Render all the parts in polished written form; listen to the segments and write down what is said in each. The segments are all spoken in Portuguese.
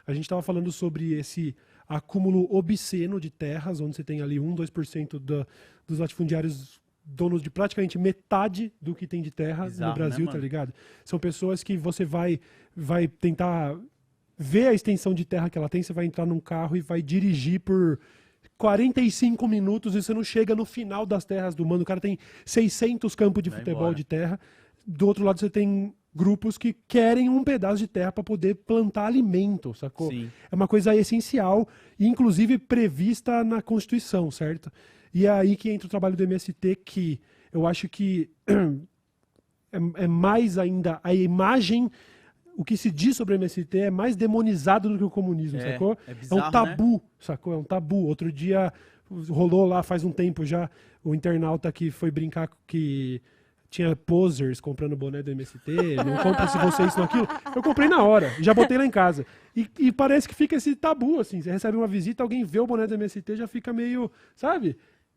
A gente estava falando sobre esse acúmulo obsceno de terras, onde você tem ali 2% dos latifundiários donos de praticamente metade do que tem de terra Bizarro, no Brasil, né, tá mano? ligado? São pessoas que você vai tentar ver a extensão de terra que ela tem, você vai entrar num carro e vai dirigir por 45 minutos e você não chega no final das terras do mano. O cara tem 600 campos de Vai futebol embora. de terra. Do outro lado você tem grupos que querem um pedaço de terra para poder plantar alimento, sacou? Sim. É uma coisa essencial e inclusive prevista na Constituição, certo? E é aí que entra o trabalho do MST, que eu acho que é mais ainda a imagem, o que se diz sobre o MST é mais demonizado do que o comunismo, sacou? É bizarro, um tabu, sacou? É um tabu. Outro dia rolou lá, faz um tempo já, o internauta que foi brincar que tinha posers comprando boné do MST, não compra se você isso, não aquilo. Eu comprei na hora, já botei lá em casa. E parece que fica esse tabu, assim, você recebe uma visita, alguém vê o boné do MST, já fica meio, sabe?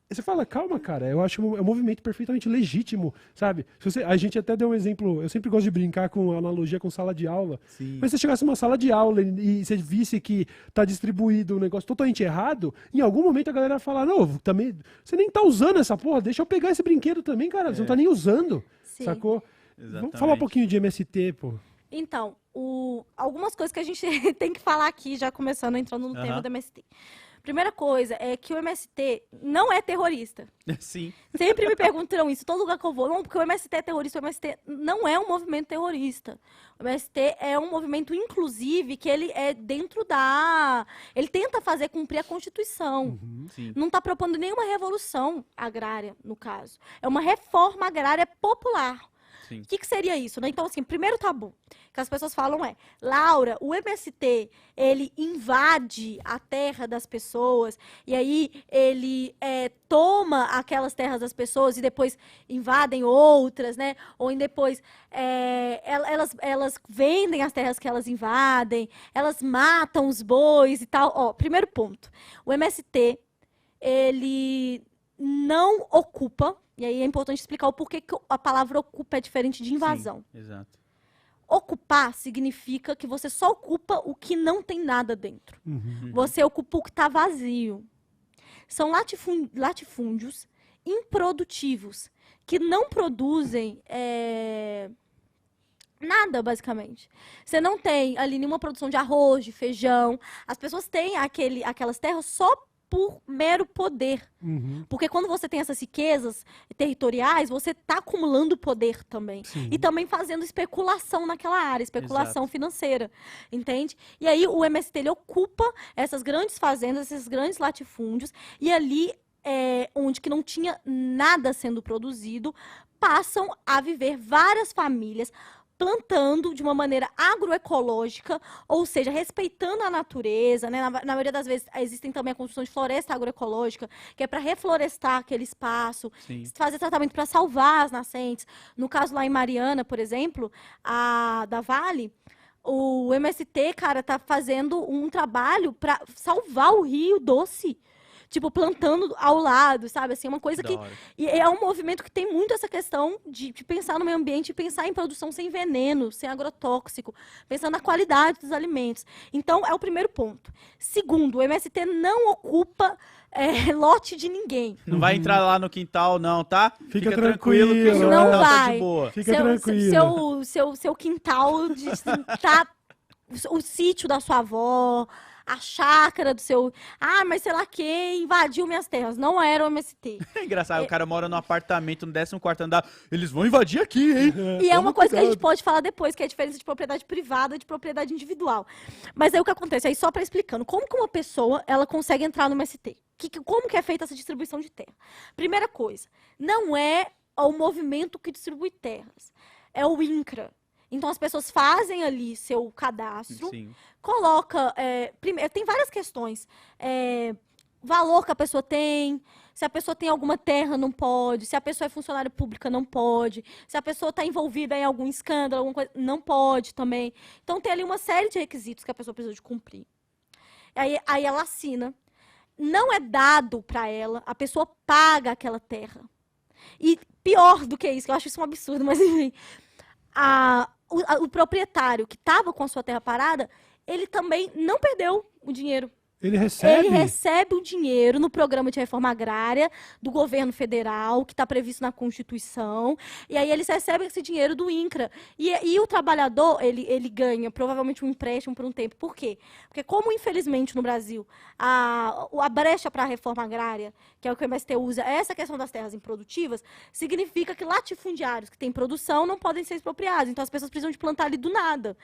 E você fala, calma, cara, eu acho é um movimento perfeitamente legítimo, sabe? A gente até deu um exemplo, eu sempre gosto de brincar com analogia com sala de aula, Sim. mas se você chegasse numa sala de aula e você visse que tá distribuído um negócio totalmente errado, em algum momento a galera ia falar, não, também, você nem tá usando essa porra, deixa eu pegar esse brinquedo também, cara, você não tá nem usando, Sim. sacou? Exatamente. Vamos falar um pouquinho de MST, pô. Então, algumas coisas que a gente tem que falar aqui, já começando, entrando no tema do MST. Primeira coisa é que o MST não é terrorista. Sim. Sempre me perguntam isso, todo lugar que eu vou. Não, porque o MST é terrorista. O MST não é um movimento terrorista. O MST é um movimento, inclusive, que ele é dentro da... Ele tenta fazer cumprir a Constituição. Sim. Não está propondo nenhuma revolução agrária, no caso. É uma reforma agrária popular. Sim. O que seria isso, né? Então, assim, primeiro tabu que as pessoas falam é, Laura, o MST, ele invade a terra das pessoas e aí ele toma aquelas terras das pessoas e depois invadem outras, né? Ou depois elas vendem as terras que elas invadem, elas matam os bois e tal. Ó, primeiro ponto, o MST, ele não ocupa. E aí é importante explicar o porquê que a palavra ocupa é diferente de invasão. Sim, exato. Ocupar significa que você só ocupa o que não tem nada dentro. Você ocupa o que está vazio. São latifúndios improdutivos, que não produzem nada, basicamente. Você não tem ali nenhuma produção de arroz, de feijão. As pessoas têm aquelas terras só por mero poder. Porque quando você tem essas riquezas territoriais, você está acumulando poder também. Sim. E também fazendo especulação naquela área, especulação Exato. financeira. Entende? E aí o MST ele ocupa essas grandes fazendas, esses grandes latifúndios, e ali, onde que não tinha nada sendo produzido, passam a viver várias famílias plantando de uma maneira agroecológica, ou seja, respeitando a natureza, né? Na maioria das vezes existem também a construção de floresta agroecológica, que é para reflorestar aquele espaço, Sim. fazer tratamento para salvar as nascentes. No caso lá em Mariana, por exemplo, da Vale, o MST, cara, tá fazendo um trabalho para salvar o Rio Doce. Tipo, plantando ao lado, sabe? Assim, uma coisa Da que... hora. E é um movimento que tem muito essa questão de pensar no meio ambiente, pensar em produção sem veneno, sem agrotóxico, pensando na qualidade dos alimentos. Então, é o primeiro ponto. Segundo, o MST não ocupa lote de ninguém. Não vai entrar lá no quintal, não, tá? Fica que tranquilo, o não quintal tá vai. de boa. Fica tranquilo. Seu quintal tá o sítio da sua avó, a chácara do seu... Ah, mas sei lá quem invadiu minhas terras. Não era o MST. É engraçado, o cara mora num apartamento no 14º andar. Eles vão invadir aqui, hein? E é Toma uma coisa que a gente cuidado. pode falar depois, que é a diferença de propriedade privada e de propriedade individual. Mas aí o que acontece? Aí só para explicando, como que uma pessoa ela consegue entrar no MST? Como que é feita essa distribuição de terra? Primeira coisa, não é o movimento que distribui terras, é o INCRA. Então as pessoas fazem ali seu cadastro, Sim. coloca... primeiro, tem várias questões. Valor que a pessoa tem, se a pessoa tem alguma terra, não pode, se a pessoa é funcionária pública, não pode, se a pessoa está envolvida em algum escândalo, alguma coisa, não pode também. Então tem ali uma série de requisitos que a pessoa precisa de cumprir. Aí ela assina. Não é dado para ela, a pessoa paga aquela terra. E pior do que isso, que eu acho isso um absurdo, mas enfim... O proprietário que estava com a sua terra parada, ele também não perdeu o dinheiro. Ele recebe? Ele recebe o dinheiro no programa de reforma agrária do governo federal, que está previsto na Constituição, e aí eles recebem esse dinheiro do INCRA. E o trabalhador, ele ganha provavelmente um empréstimo por um tempo. Por quê? Porque como, infelizmente, no Brasil, a brecha para a reforma agrária, que é o que o MST usa, essa questão das terras improdutivas, significa que latifundiários que têm produção não podem ser expropriados. Então, as pessoas precisam de plantar ali do nada,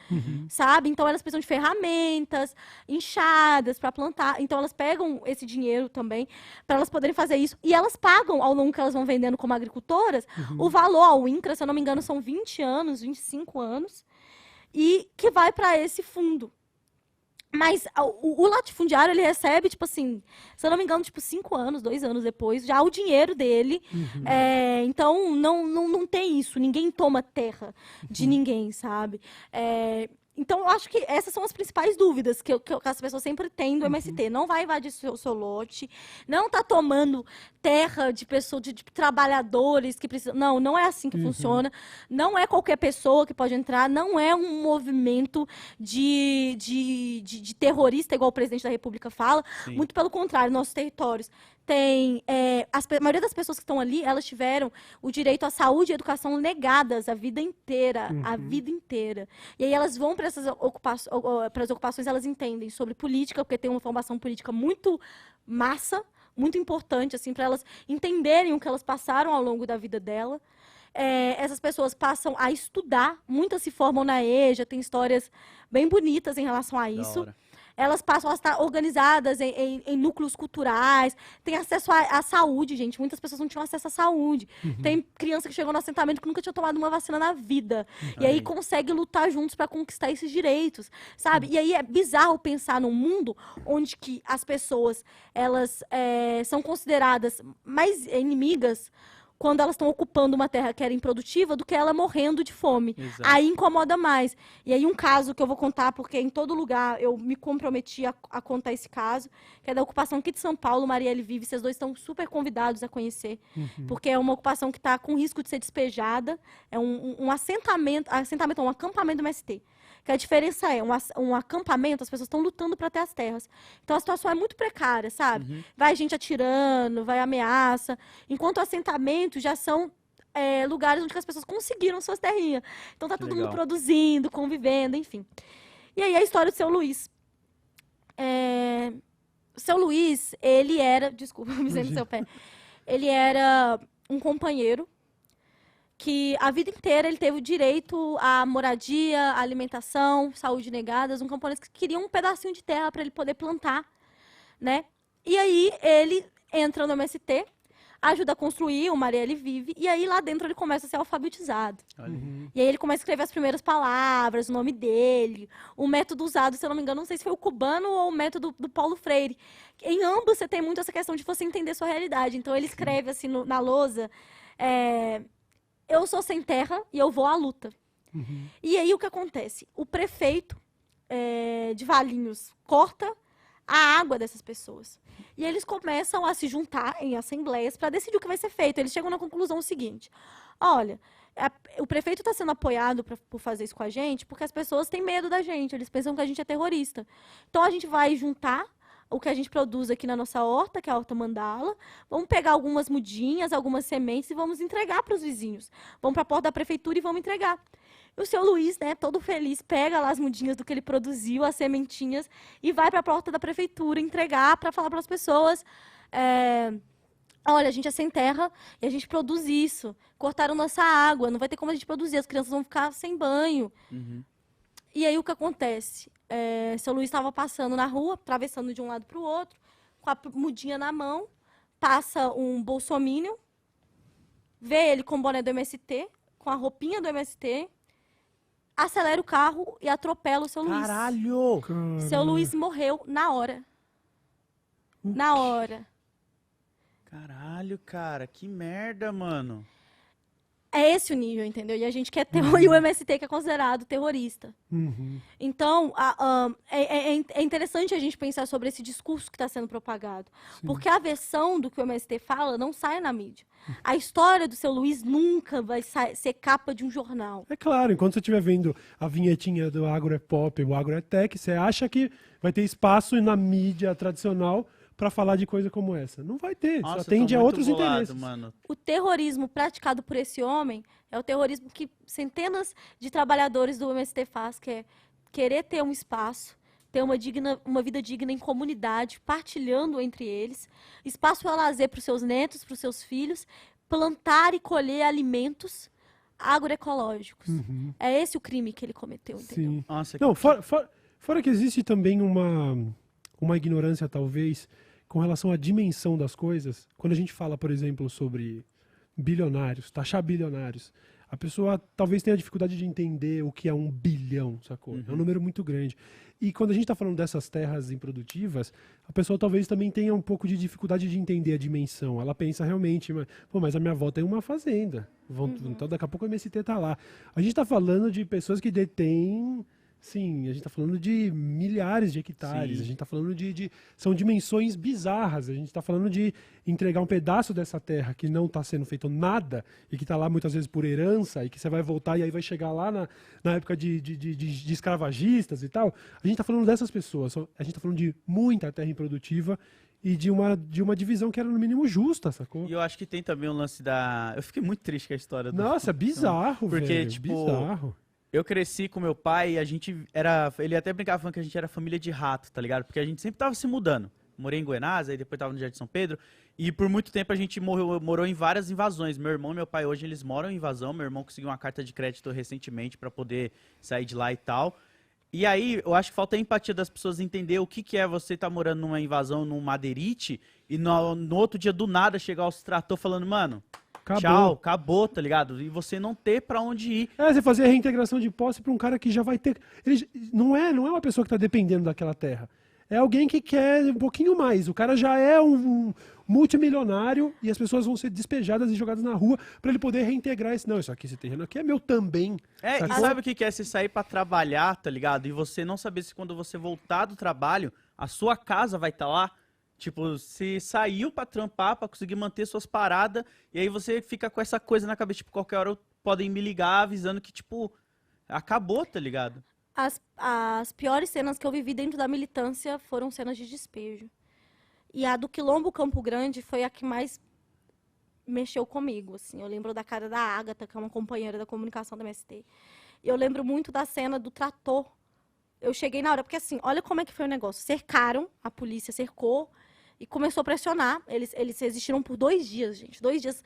sabe? Então, elas precisam de ferramentas, enxadas para plantar. Então, elas pegam esse dinheiro também para elas poderem fazer isso. E elas pagam, ao longo que elas vão vendendo como agricultoras, o valor ao INCRA, se eu não me engano, são 20 anos, 25 anos, e que vai para esse fundo. Mas o latifundiário, ele recebe, tipo assim, se eu não me engano, tipo, 5 anos, 2 anos depois, já o dinheiro dele. Então, não tem isso. Ninguém toma terra de ninguém, sabe? Então, eu acho que essas são as principais dúvidas que as pessoas sempre têm do MST. Não vai invadir seu lote, não está tomando terra de pessoas, de trabalhadores que precisam. Não é assim que funciona. Não é qualquer pessoa que pode entrar, não é um movimento de terrorista, igual o presidente da República fala. Sim. Muito pelo contrário, nossos territórios tem a maioria das pessoas que estão ali, elas tiveram o direito à saúde e educação negadas a vida inteira, E aí elas vão para essas ocupações, elas entendem sobre política, porque tem uma formação política muito massa, muito importante, assim, para elas entenderem o que elas passaram ao longo da vida dela. Essas pessoas passam a estudar, muitas se formam na EJA, tem histórias bem bonitas em relação a isso. Da hora. Elas passam a estar organizadas em núcleos culturais, têm acesso à saúde, gente. Muitas pessoas não tinham acesso à saúde. Tem criança que chegou no assentamento que nunca tinha tomado uma vacina na vida. E aí consegue lutar juntos para conquistar esses direitos, sabe? E aí é bizarro pensar num mundo onde que as pessoas elas são consideradas mais inimigas quando elas estão ocupando uma terra que era improdutiva do que ela morrendo de fome. Exato. Aí incomoda mais. E aí um caso que eu vou contar, porque em todo lugar eu me comprometi a contar esse caso, que é da ocupação aqui de São Paulo, Marielle Vive. Vocês dois estão super convidados a conhecer, porque é uma ocupação que está com risco de ser despejada. É um assentamento, um acampamento do MST. Que a diferença é, um acampamento, as pessoas estão lutando para ter as terras. Então a situação é muito precária, sabe? Vai gente atirando, vai ameaça. Enquanto assentamentos já são lugares onde as pessoas conseguiram suas terrinhas. Então tá Que todo legal. mundo produzindo, convivendo, enfim. E aí a história do seu Luiz. Seu Luiz, ele era... Desculpa, me no seu pé. Ele era um companheiro que a vida inteira ele teve o direito à moradia, à alimentação, saúde negadas, um camponês que queria um pedacinho de terra para ele poder plantar, né? E aí ele entra no MST, ajuda a construir o Marielle Vive, e aí lá dentro ele começa a ser alfabetizado. Olha. E aí ele começa a escrever as primeiras palavras, o nome dele, o método usado, se eu não me engano, não sei se foi o cubano ou o método do Paulo Freire. Em ambos você tem muito essa questão de você entender sua realidade. Então ele escreve assim na lousa, eu sou sem terra e eu vou à luta. E aí o que acontece? O prefeito de Valinhos corta a água dessas pessoas. E eles começam a se juntar em assembleias para decidir o que vai ser feito. Eles chegam na conclusão seguinte: olha, o prefeito está sendo apoiado por fazer isso com a gente porque as pessoas têm medo da gente, eles pensam que a gente é terrorista. Então a gente vai juntar o que a gente produz aqui na nossa horta, que é a horta mandala, vamos pegar algumas mudinhas, algumas sementes e vamos entregar para os vizinhos. Vamos para a porta da prefeitura e vamos entregar. E o seu Luiz, né, todo feliz, pega lá as mudinhas do que ele produziu, as sementinhas, e vai para a porta da prefeitura entregar para falar para as pessoas: olha, a gente é sem terra e a gente produz isso. Cortaram nossa água, não vai ter como a gente produzir, as crianças vão ficar sem banho. E aí o que acontece? Seu Luiz estava passando na rua, atravessando de um lado para o outro, com a mudinha na mão, passa um bolsominion, vê ele com o boné do MST, com a roupinha do MST, acelera o carro e atropela o seu Luiz. Caralho! Seu Luiz morreu na hora. Na hora. Caralho, cara, que merda, mano. É esse o nível, entendeu? E a gente quer ter e o MST que é considerado terrorista. Uhum. Então, é interessante a gente pensar sobre esse discurso que está sendo propagado. Porque a versão do que o MST fala não sai na mídia. A história do seu Luiz nunca vai ser capa de um jornal. É claro, enquanto você estiver vendo a vinhetinha do Agro é Pop, o Agro é Tech, você acha que vai ter espaço na mídia tradicional para falar de coisa como essa. Não vai ter, Nossa, só eu tô atende a muito outros bolado, interesses. mano. O terrorismo praticado por esse homem é o terrorismo que centenas de trabalhadores do MST faz, que é querer ter um espaço, ter uma vida digna em comunidade, partilhando entre eles, espaço para lazer para os seus netos, para os seus filhos, plantar e colher alimentos agroecológicos. É esse o crime que ele cometeu, entendeu? Sim. Nossa, Não, fora que existe também uma ignorância, talvez, com relação à dimensão das coisas. Quando a gente fala, por exemplo, sobre bilionários, taxar bilionários, a pessoa talvez tenha dificuldade de entender o que é 1 bilhão, sacou? É um número muito grande. E quando a gente está falando dessas terras improdutivas, a pessoa talvez também tenha um pouco de dificuldade de entender a dimensão. Ela pensa realmente, mas a minha avó tem uma fazenda. Então daqui a pouco o MST tá lá. A gente está falando de pessoas que detêm... Sim, a gente está falando de milhares de hectares, Sim. a gente está falando são dimensões bizarras, a gente está falando de entregar um pedaço dessa terra que não está sendo feito nada e que está lá muitas vezes por herança e que você vai voltar e aí vai chegar lá na época de escravagistas e tal. A gente está falando dessas pessoas, a gente está falando de muita terra improdutiva e de uma divisão que era no mínimo justa, sacou? E eu acho que tem também o lance da... Eu fiquei muito triste com a história do... Nossa, bizarro, Porque, velho, tipo, bizarro. Eu cresci com meu pai e a gente era... Ele até brincava falando que a gente era família de rato, tá ligado? Porque a gente sempre tava se mudando. Morei em Guenaz, aí depois tava no Jardim São Pedro. E por muito tempo a gente morou em várias invasões. Meu irmão e meu pai hoje, eles moram em invasão. Meu irmão conseguiu uma carta de crédito recentemente pra poder sair de lá e tal. E aí, eu acho que falta a empatia das pessoas entender o que é você tá morando numa invasão, num madeirite, e no outro dia, do nada, chegar os trator falando, mano... Acabou. Tchau, acabou, tá ligado? E você não ter pra onde ir. Você fazer a reintegração de posse para um cara que já vai ter... Não é uma pessoa que está dependendo daquela terra. É alguém que quer um pouquinho mais. O cara já é um multimilionário e as pessoas vão ser despejadas e jogadas na rua para ele poder reintegrar esse... Não, esse terreno aqui é meu também. E sacou? sabe o que é você sair pra trabalhar, tá ligado? E você não saber se quando você voltar do trabalho, a sua casa vai estar lá. Tipo, você saiu pra trampar, pra conseguir manter suas paradas, e aí você fica com essa coisa na cabeça, tipo, qualquer hora podem me ligar avisando que, tipo, acabou, tá ligado? As piores cenas que eu vivi dentro da militância foram cenas de despejo. E a do Quilombo Campo Grande foi a que mais mexeu comigo, assim. Eu lembro da cara da Ágata, que é uma companheira da comunicação da MST. Eu lembro muito da cena do trator. Eu cheguei na hora, porque assim, olha como é que foi o negócio. Cercaram, a polícia cercou e começou a pressionar. Eles existiram por 2 dias, gente. 2 dias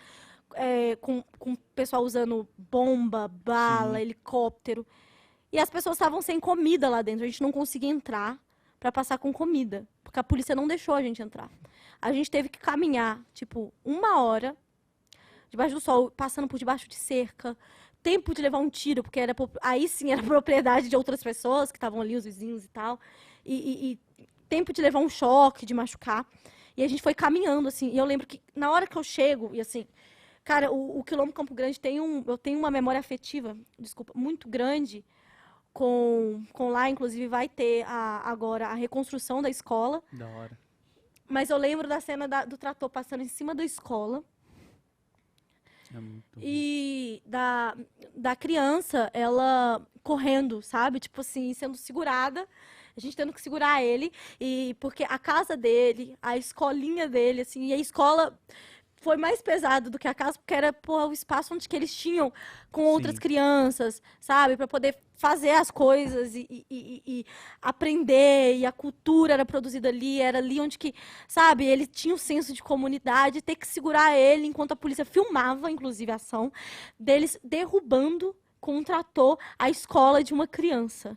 com o pessoal usando bomba, bala, helicóptero. E as pessoas estavam sem comida lá dentro. A gente não conseguia entrar para passar com comida, porque a polícia não deixou a gente entrar. A gente teve que caminhar, tipo, 1 hora, debaixo do sol, passando por debaixo de cerca. Tempo de levar um tiro, porque aí sim era propriedade de outras pessoas que estavam ali, os vizinhos e tal. E tempo de levar um choque, de machucar. E a gente foi caminhando, assim. E eu lembro que na hora que eu chego, e assim, cara, o Quilombo Campo Grande eu tenho uma memória afetiva, desculpa, muito grande com lá, inclusive vai ter agora a reconstrução da escola. Da hora. Mas eu lembro da cena do trator passando em cima da escola. É muito E da criança, ela correndo, sabe? Tipo assim, sendo segurada. A gente tendo que segurar ele. E porque a casa dele, a escolinha dele, assim, e a escola foi mais pesado do que a casa, porque era o espaço onde que eles tinham com outras crianças, sabe? Para poder fazer as coisas e aprender, e a cultura era produzida ali, era ali onde que, sabe? Ele tinha o senso de comunidade, ter que segurar ele enquanto a polícia filmava, inclusive, a ação deles derrubando com um trator a escola de uma criança.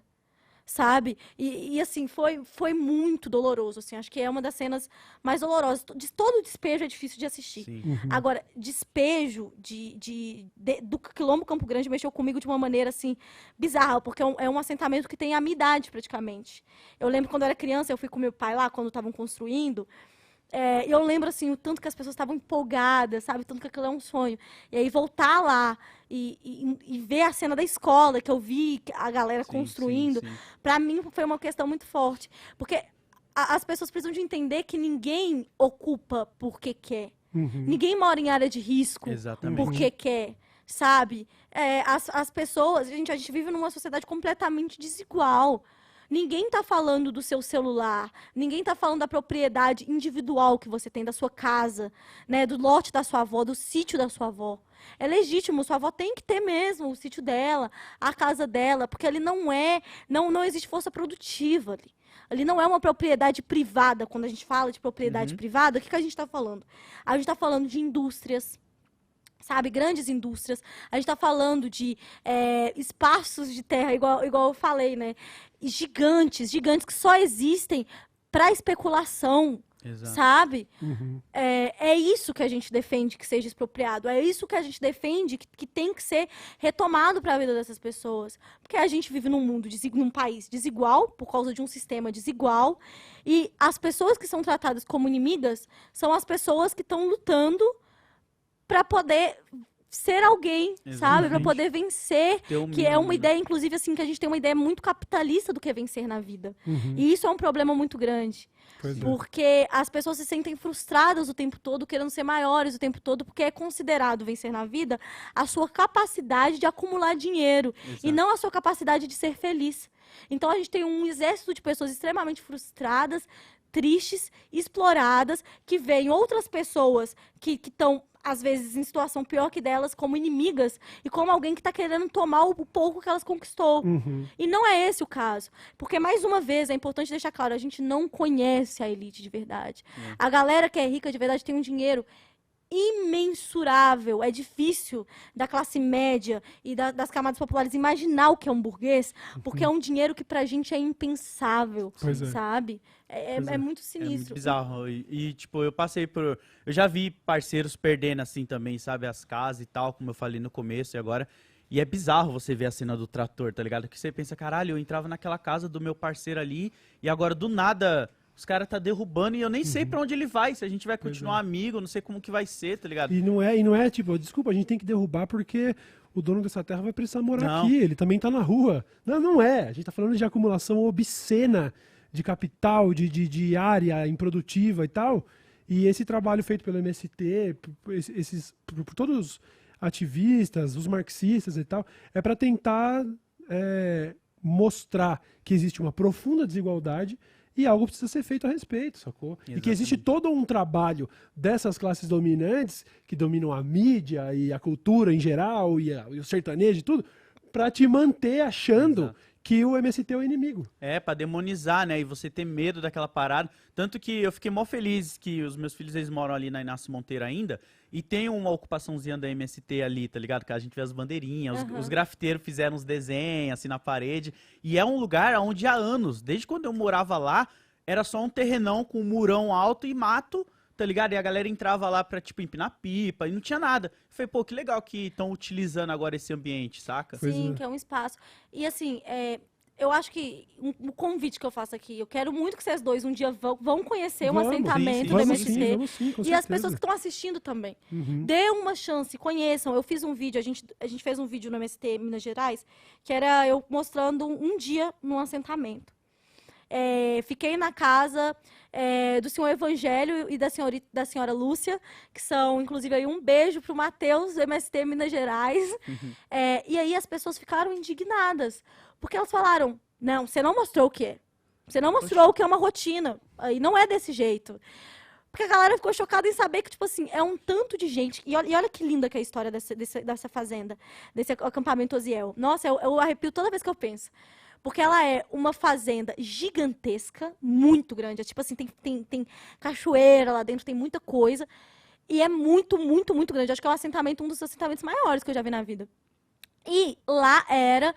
Sabe? E assim, foi muito doloroso, assim. Acho que é uma das cenas mais dolorosas. Todo despejo é difícil de assistir. Sim. Agora, despejo do Quilombo Campo Grande mexeu comigo de uma maneira, assim, bizarra, porque é um assentamento que tem a minha idade, praticamente. Eu lembro quando eu era criança, eu fui com meu pai lá, quando estavam construindo, eu lembro, assim, o tanto que as pessoas estavam empolgadas, sabe? O tanto que aquilo é um sonho. E aí voltar lá e ver a cena da escola, que eu vi a galera Sim, construindo, sim, sim. pra mim foi uma questão muito forte. Porque as pessoas precisam de entender que ninguém ocupa porque quer. Uhum. Ninguém mora em área de risco Exatamente. porque quer, sabe? As pessoas, a gente vive numa sociedade completamente desigual. Ninguém tá falando do seu celular, ninguém tá falando da propriedade individual que você tem da sua casa, né, do lote da sua avó, do sítio da sua avó. É legítimo, sua avó tem que ter mesmo o sítio dela, a casa dela, porque ali não existe força produtiva ali. Ali não é uma propriedade privada. Quando a gente fala de propriedade privada, o que a gente está falando? A gente está falando de indústrias, sabe? Grandes indústrias. A gente está falando de espaços de terra, igual eu falei, né? Gigantes que só existem para especulação, Exato. sabe? Uhum. É isso que a gente defende que seja expropriado. É isso que a gente defende que tem que ser retomado para a vida dessas pessoas. Porque a gente vive num país desigual, por causa de um sistema desigual. E as pessoas que são tratadas como inimigas são as pessoas que estão lutando para poder ser alguém, sabe? Para Exatamente. poder vencer. Ter um Que é uma mínimo, né? ideia, inclusive, assim, que a gente tem uma ideia muito capitalista do que é vencer na vida. Uhum. E isso é um problema muito grande. Pois é. Porque as pessoas se sentem frustradas o tempo todo, querendo ser maiores o tempo todo, porque é considerado vencer na vida a sua capacidade de acumular dinheiro e Exato. não a sua capacidade de ser feliz. Então a gente tem um exército de pessoas extremamente frustradas, tristes, exploradas, que veem outras pessoas que estão, às vezes, em situação pior que delas, como inimigas e como alguém que está querendo tomar o pouco que elas conquistou. Uhum. E não é esse o caso. Porque, mais uma vez, é importante deixar claro, a gente não conhece a elite de verdade. A galera que é rica de verdade tem um dinheiro imensurável. É difícil da classe média e das camadas populares imaginar o que é um burguês, porque é um dinheiro que pra gente é impensável, Pois é. sabe? Pois é. É muito É sinistro. muito bizarro. Tipo, eu passei por. Eu já vi parceiros perdendo assim também, sabe? As casas e tal, como eu falei no começo e agora. E é bizarro você ver a cena do trator, tá ligado? Que você pensa, caralho, eu entrava naquela casa do meu parceiro ali e agora do nada os caras tá derrubando e eu nem sei pra onde ele vai. Se a gente vai Pois continuar amigo, não sei como que vai ser, tá ligado? E não é tipo, desculpa, a gente tem que derrubar porque o dono dessa terra vai precisar morar Não. aqui, ele também tá na rua. Não é. A gente tá falando de acumulação obscena de capital, de área improdutiva e tal. E esse trabalho feito pelo MST, por todos os ativistas, os marxistas e tal, é para tentar mostrar que existe uma profunda desigualdade e algo precisa ser feito a respeito, sacou? E que existe Exatamente. todo um trabalho dessas classes dominantes, que dominam a mídia e a cultura em geral, e o sertanejo e tudo, para te manter achando Exato. que o MST é o inimigo. É, pra demonizar, né? E você ter medo daquela parada. Tanto que eu fiquei mó feliz que os meus filhos, eles moram ali na Inácio Monteiro ainda. E tem uma ocupaçãozinha da MST ali, tá ligado? Que a gente vê as bandeirinhas, os grafiteiros fizeram uns desenhos assim na parede. E é um lugar onde há anos, desde quando eu morava lá, era só um terrenão com um murão alto e mato, tá ligado? E a galera entrava lá pra, tipo, empinar pipa e não tinha nada. Eu falei, pô, que legal que estão utilizando agora esse ambiente, saca? Pois Sim, é. que é um espaço. E assim, eu acho que um convite que eu faço aqui, eu quero muito que vocês dois um dia vão conhecer um Vamos, assentamento sim, do Vamos MST. sim, vamos sim, com E as certeza. pessoas que estão assistindo também. Uhum. Dê uma chance, conheçam. Eu fiz um vídeo, a gente fez um vídeo no MST Minas Gerais, que era eu mostrando um dia num assentamento. Fiquei na casa do senhor Evangelho e da senhora Lúcia, que são, inclusive, aí um beijo pro Matheus, do MST Minas Gerais. E aí as pessoas ficaram indignadas, porque elas falaram, não, você não mostrou o que é. Você não mostrou o que é uma rotina. Aí não é desse jeito. Porque a galera ficou chocada em saber que, tipo assim, é um tanto de gente. E olha que linda que é a história dessa fazenda, desse acampamento Osiel. Nossa, eu arrepio toda vez que eu penso. Porque ela é uma fazenda gigantesca, muito grande. Tipo assim, tem cachoeira lá dentro, tem muita coisa. E é muito, muito, muito grande. Acho que é um dos assentamentos maiores que eu já vi na vida. E lá era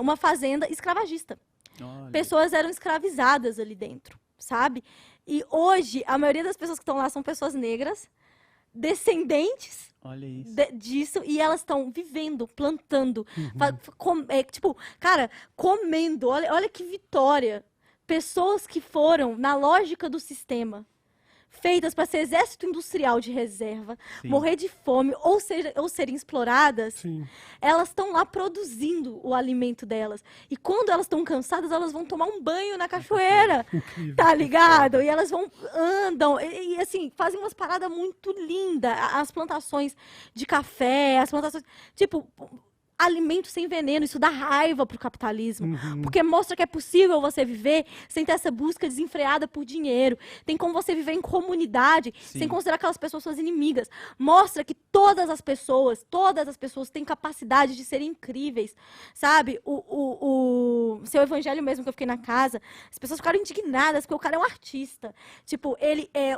uma fazenda escravagista. Olha. Pessoas eram escravizadas ali dentro, sabe? E hoje, a maioria das pessoas que estão lá são pessoas negras, descendentes Olha isso. disso, e elas estão vivendo, plantando, tipo, cara, comendo. Olha que vitória. Pessoas que foram na lógica do sistema, feitas para ser exército industrial de reserva, Sim. morrer de fome ou serem exploradas, Sim. elas estão lá produzindo o alimento delas. E quando elas estão cansadas, elas vão tomar um banho na cachoeira. Incrível. Tá ligado? E elas andam, assim, fazem umas paradas muito lindas. As plantações de café, as plantações. Tipo, alimento sem veneno, isso dá raiva pro capitalismo. Porque mostra que é possível você viver sem ter essa busca desenfreada por dinheiro. Tem como você viver em comunidade, Sim. sem considerar aquelas pessoas suas inimigas. Mostra que todas as pessoas têm capacidade de serem incríveis. Sabe? O seu evangelho mesmo, que eu fiquei na casa, as pessoas ficaram indignadas, porque o cara é um artista. Tipo, ele é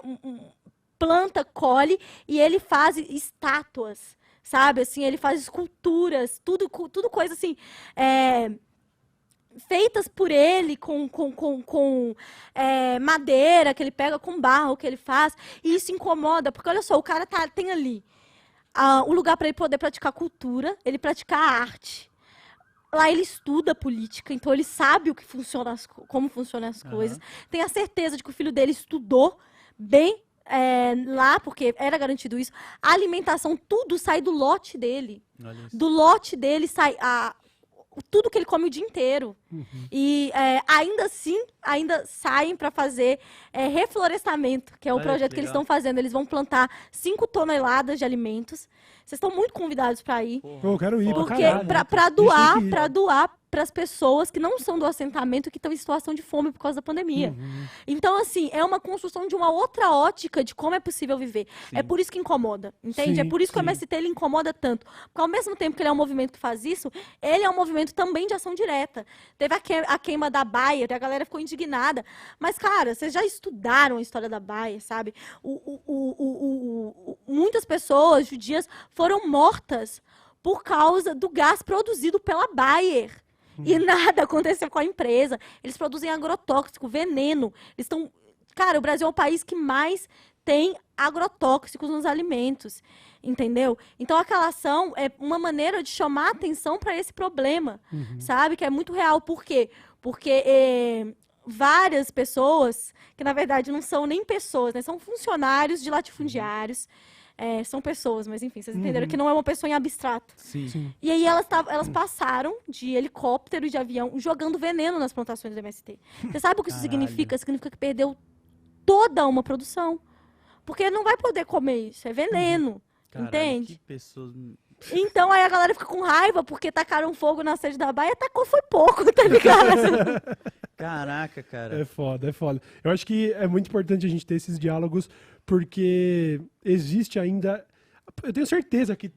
planta, colhe, e ele faz estátuas. Sabe, assim, ele faz esculturas, tudo coisa assim, feitas por ele com madeira, que ele pega com barro, que ele faz, e isso incomoda, porque olha só, o cara tem ali um lugar para ele poder praticar cultura, ele praticar arte. Lá ele estuda política, então ele sabe como funcionam as coisas, tem a certeza de que o filho dele estudou bem, lá, porque era garantido isso. A alimentação, tudo sai do lote dele. Olha isso. Do lote dele sai tudo que ele come o dia inteiro. E ainda assim, ainda saem para fazer reflorestamento, que é o Olha, projeto que que eles legal. estão fazendo. Eles vão plantar 5 toneladas de alimentos. Vocês estão muito convidados para ir. Porra. Eu quero ir pra Porque caralho. para Isso tem doar, que ir. para doar para as pessoas que não são do assentamento, que estão em situação de fome por causa da pandemia. Então, assim, é uma construção de uma outra ótica de como é possível viver. Sim. É por isso que incomoda, entende? Sim, É por isso que o sim. MST ele incomoda tanto. Porque ao mesmo tempo que ele é um movimento que faz isso, ele é um movimento também de ação direta. Teve a queima da Bayer, a galera ficou indignada. Mas, cara, vocês já estudaram a história da Bayer, sabe? Muitas pessoas judias foram mortas por causa do gás produzido pela Bayer. E nada aconteceu com a empresa. Eles produzem agrotóxico, veneno. Eles estão... Cara, o Brasil é o país que mais tem agrotóxicos nos alimentos. Entendeu? Então, aquela ação é uma maneira de chamar a atenção para esse problema. Sabe? Que é muito real. Por quê? Porque várias pessoas, que na verdade não são nem pessoas, né? São funcionários de latifundiários. São pessoas, mas enfim, vocês entenderam que não é uma pessoa em abstrato. Sim. Sim. E aí elas passaram de helicóptero e de avião jogando veneno nas plantações do MST. Você sabe o que isso Caralho. significa? Significa que perdeu toda uma produção. Porque não vai poder comer isso, é veneno. Caralho, Entende? que pessoas... Então aí a galera fica com raiva porque tacaram fogo na sede da Baia, tacou foi pouco, tá ligado? Caraca, cara. É foda, é foda. Eu acho que é muito importante a gente ter esses diálogos, porque existe ainda... Eu tenho certeza que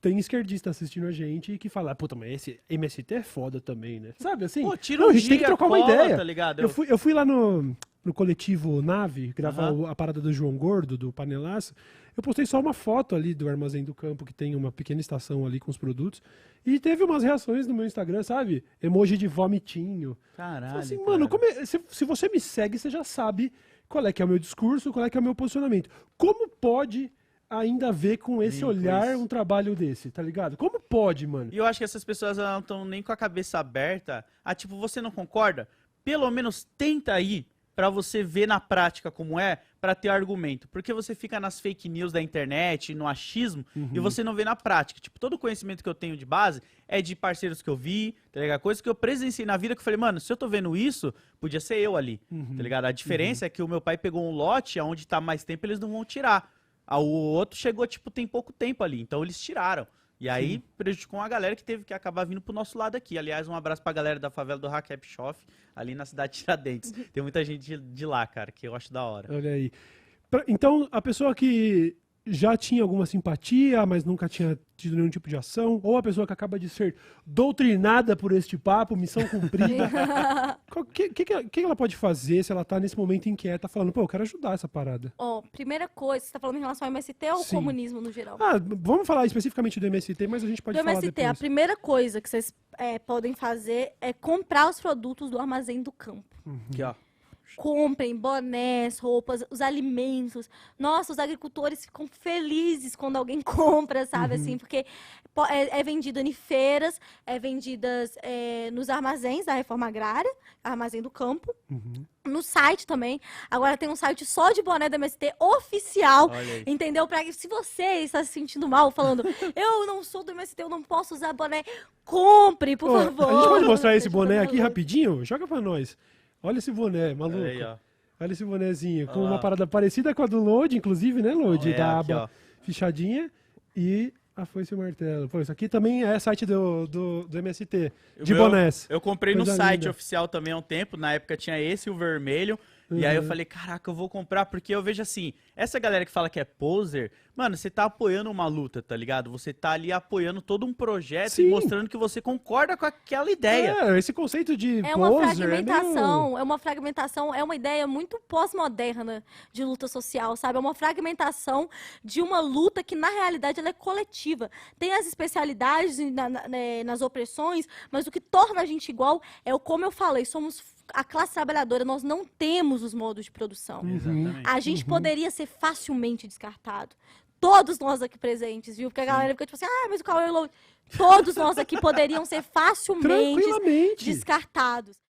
tem esquerdista assistindo a gente e que fala, puta, mas esse MST é foda também, né? Sabe, assim? Pô, tira Não, um a gente tem que dia, trocar uma cola, ideia. tá ligado? Eu fui lá no coletivo Nave, gravar Aham. a parada do João Gordo, do Panelaço. Eu postei só uma foto ali do Armazém do Campo, que tem uma pequena estação ali com os produtos. E teve umas reações no meu Instagram, sabe? Emoji de vomitinho. Caralho, Falei assim, cara. mano, se você me segue, você já sabe qual é que é o meu discurso, qual é que é o meu posicionamento. Como pode ainda ver com esse Sim, olhar pois. um trabalho desse, tá ligado? Como pode, mano? E eu acho que essas pessoas elas não estão nem com a cabeça aberta. Tipo, você não concorda? Pelo menos tenta aí pra você ver na prática como é, pra ter argumento. Porque você fica nas fake news da internet, no achismo, e você não vê na prática. Tipo, todo o conhecimento que eu tenho de base é de parceiros que eu vi, tá ligado? Coisas que eu presenciei na vida que eu falei, mano, se eu tô vendo isso, podia ser eu ali, tá ligado? A diferença é que o meu pai pegou um lote, onde tá mais tempo, eles não vão tirar. O outro chegou, tipo, tem pouco tempo ali, então eles tiraram. E aí prejudicou uma galera que teve que acabar vindo pro nosso lado aqui. Aliás, um abraço pra galera da favela do Hackep Shof, ali na cidade de Tiradentes. Tem muita gente de lá, cara, que eu acho da hora. Olha aí. Então, a pessoa que já tinha alguma simpatia, mas nunca tinha tido nenhum tipo de ação, ou a pessoa que acaba de ser doutrinada por este papo, missão cumprida, o que ela pode fazer se ela tá nesse momento inquieta, falando, pô, eu quero ajudar essa parada? Ó, primeira coisa, você tá falando em relação ao MST ou ao Sim. comunismo no geral? Ah, vamos falar especificamente do MST, mas a gente pode Do falar MST, a depois. primeira coisa que vocês podem fazer é comprar os produtos do Armazém do Campo. Aqui, ó. Comprem bonés, roupas, os alimentos. Nossa, os agricultores ficam felizes quando alguém compra, sabe? Assim, porque é vendido em feiras, é vendidas nos armazéns da Reforma Agrária, Armazém do Campo. no site também. Agora tem um site só de boné da MST oficial, Olha aí. entendeu? Pra que se você está se sentindo mal, falando, eu não sou do MST, eu não posso usar boné, compre, por Ó, favor. a gente pode mostrar esse Gente, boné por aqui favor. rapidinho? Joga pra nós. Olha esse boné, maluco. Olha aí, ó. Olha esse bonézinho, com Olha lá. uma parada parecida com a do Load, inclusive, né, Load? É, da aqui, aba ó. fichadinha e a foice e o martelo. Pô, isso aqui também é site do MST, de O meu- bonés. Eu comprei no Coisa site linda. oficial também há um tempo. Na época tinha esse e o vermelho. E aí eu falei, caraca, eu vou comprar, porque eu vejo assim, essa galera que fala que é poser, mano, você tá apoiando uma luta, tá ligado? Você tá ali apoiando todo um projeto Sim. e mostrando que você concorda com aquela ideia. É, esse conceito de É uma poser fragmentação, é uma ideia muito pós-moderna de luta social, sabe? É uma fragmentação de uma luta que, na realidade, ela é coletiva. Tem as especialidades nas opressões, mas o que torna a gente igual é como eu falei, somos a classe trabalhadora, nós não temos os modos de produção. Exatamente. A gente poderia ser facilmente descartado. Todos nós aqui presentes, viu? Porque a galera fica tipo assim, mas o Cauê Low... Todos nós aqui poderiam ser facilmente tranquilamente. descartados.